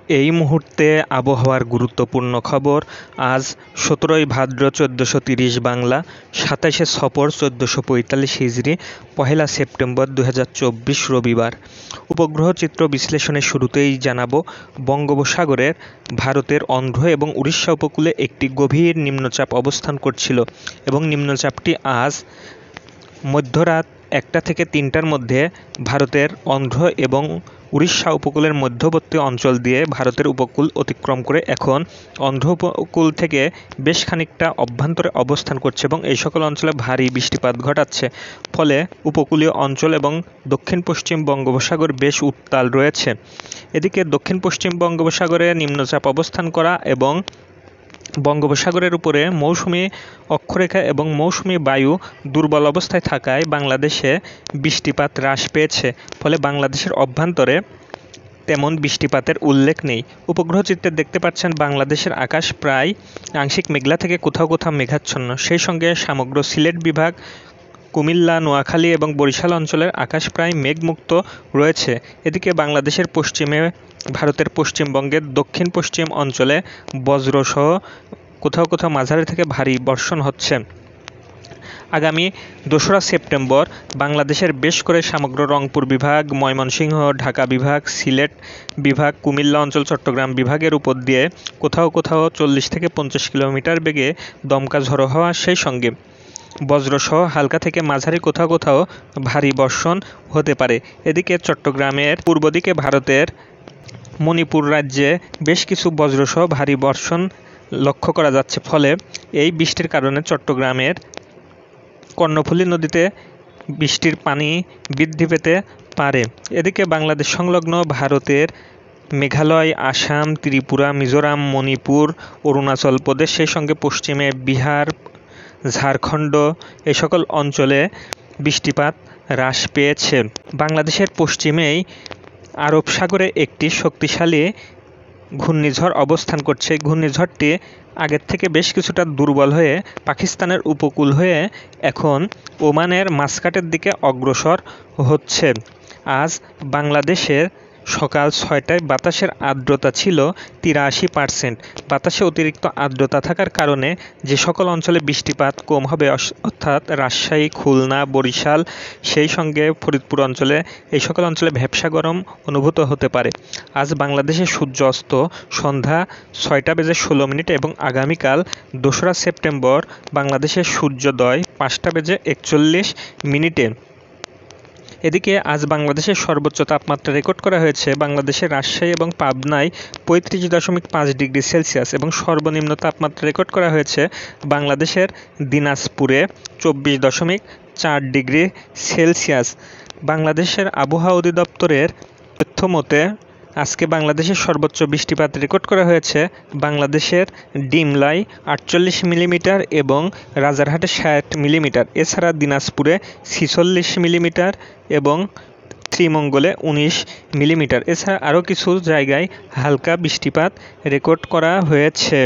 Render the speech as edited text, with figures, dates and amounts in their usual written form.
এই মুহূর্তে আবহাওয়ার গুরুত্বপূর্ণ খবর। আজ ১৭ই ভাদ্র ১৪৩০ বাংলা, ২৭শে সফর ১৪৪৫ হিজরি, পহেলা সেপ্টেম্বর ২০২৪ রবিবার। উপগ্রহ চিত্র বিশ্লেষণের শুরুতেই জানাবো, বঙ্গোপসাগরের ভারতের অন্ধ্র এবং উড়িষ্যা উপকূলে একটি গভীর নিম্নচাপ অবস্থান করছিল এবং নিম্নচাপটি আজ মধ্যরাত ১টা থেকে ৩টার মধ্যে ভারতের অন্ধ্র এবং উড়িষ্যা উপকূলের মধ্যবর্তী অঞ্চল দিয়ে ভারতের উপকূল অতিক্রম করে এখন অন্ধ্র উপকূল থেকে বেশ খানিকটা অভ্যন্তরে অবস্থান করছে এবং এই সকল অঞ্চলে ভারী বৃষ্টিপাত ঘটাচ্ছে। ফলে উপকূলীয় অঞ্চল এবং দক্ষিণ পশ্চিম বঙ্গোপসাগর বেশ উত্তাল রয়েছে। এদিকে দক্ষিণ পশ্চিম বঙ্গোপসাগরে নিম্নচাপ অবস্থান করা এবং বঙ্গোপসাগরের উপরে মৌসুমি অক্ষরেখা এবং মৌসুমি বায়ু দুর্বল অবস্থায় থাকায় বাংলাদেশে বৃষ্টিপাত হ্রাস পেয়েছে। ফলে বাংলাদেশের অভ্যন্তরে তেমন বৃষ্টিপাতের উল্লেখ নেই। উপগ্রহ চিত্রে দেখতে পাচ্ছেন বাংলাদেশের আকাশ প্রায় আংশিক মেঘলা থেকে কোথাও কোথাও মেঘাচ্ছন্ন। সেই সঙ্গে সমগ্র সিলেট বিভাগ, কুমিল্লা, নোয়াখালী এবং বরিশাল অঞ্চলের আকাশ প্রায় মেঘমুক্ত রয়েছে। এদিকে বাংলাদেশের পশ্চিমে ভারতের পশ্চিমবঙ্গের দক্ষিণ পশ্চিম অঞ্চলে বজ্রসহ কোথাও কোথাও মাঝারি থেকে ভারী বর্ষণ হচ্ছে। আগামী ২রা সেপ্টেম্বর বাংলাদেশের বেশ করে সমগ্র রংপুর বিভাগ, ময়মনসিংহ, ঢাকা বিভাগ, সিলেট বিভাগ, কুমিল্লা অঞ্চল, চট্টগ্রাম বিভাগের উপর দিয়ে কোথাও কোথাও ৪০ থেকে ৫০ কিলোমিটার বেগে দমকা ঝড়ো হওয়া, সেই সঙ্গে বজ্রসহ হালকা থেকে মাঝারি কোথাও কোথাও ভারী বর্ষণ হতে পারে। এদিকে চট্টগ্রামের পূর্ব দিকে ভারতের মণিপুর রাজ্যে বেশ কিছু বজ্রসহ ভারী বর্ষণ লক্ষ্য করা যাচ্ছে। ফলে এই বৃষ্টির কারণে চট্টগ্রামের কর্ণফুলী নদীতে বৃষ্টির পানি বৃদ্ধি পেতে পারে। এদিকে বাংলাদেশ সংলগ্ন ভারতের মেঘালয়, আসাম, ত্রিপুরা, মিজোরাম, মণিপুর, অরুণাচল প্রদেশ, সেই সঙ্গে পশ্চিমে বিহার, ঝাড়খণ্ড, এই সকল অঞ্চলে বৃষ্টিপাত হ্রাস পেয়েছে। বাংলাদেশের পশ্চিমেই আরব সাগরে একটি শক্তিশালী ঘূর্ণিঝড় অবস্থান করছে। ঘূর্ণিঝড়টি আগের থেকে বেশ কিছুটা দুর্বল হয়ে পাকিস্তানের উপকূল হয়ে এখন ওমানের মাসকাটের দিকে অগ্রসর হচ্ছে। আজ বাংলাদেশের সকাল ৬টায় বাতাসের আর্দ্রতা ছিল ৮৩%। বাতাসে অতিরিক্ত আর্দ্রতা থাকার কারণে যে সকল অঞ্চলে বৃষ্টিপাত কম হবে, অর্থাৎ রাজশাহী, খুলনা, বরিশাল, সেই সঙ্গে ফরিদপুর অঞ্চলে, এই সকল অঞ্চলে ভ্যাপসা গরম অনুভূত হতে পারে। আজ বাংলাদেশের সূর্য অস্ত সন্ধ্যা ৬টা বেজে ১৬ এবং আগামীকাল ২রা সেপ্টেম্বর বাংলাদেশের সূর্যোদয় ৫টা বেজে ৪১। এদিকে আজ বাংলাদেশের সর্বোচ্চ তাপমাত্রা রেকর্ড করা হয়েছে বাংলাদেশের রাজশাহী এবং পাবনায় ৩৫.৫ ডিগ্রি সেলসিয়াস এবং সর্বনিম্ন তাপমাত্রা রেকর্ড করা হয়েছে বাংলাদেশের দিনাজপুরে ২৪.৪ ডিগ্রি সেলসিয়াস। বাংলাদেশের আবহাওয়া অধিদপ্তরের তথ্য মতে আজকে বাংলাদেশের সর্বোচ্চ বৃষ্টিপাত রেকর্ড করা হয়েছে বাংলাদেশের ডিমলায় ৪৮ মিলিমিটার এবং রাজারহাটে ৬০ মিলিমিটার। এছাড়া দিনাজপুরে ৪৬ মিলিমিটার এবং শ্রীমঙ্গলে ১৯ মিলিমিটার। এছাড়া আরও কিছু জায়গায় হালকা বৃষ্টিপাত রেকর্ড করা হয়েছে।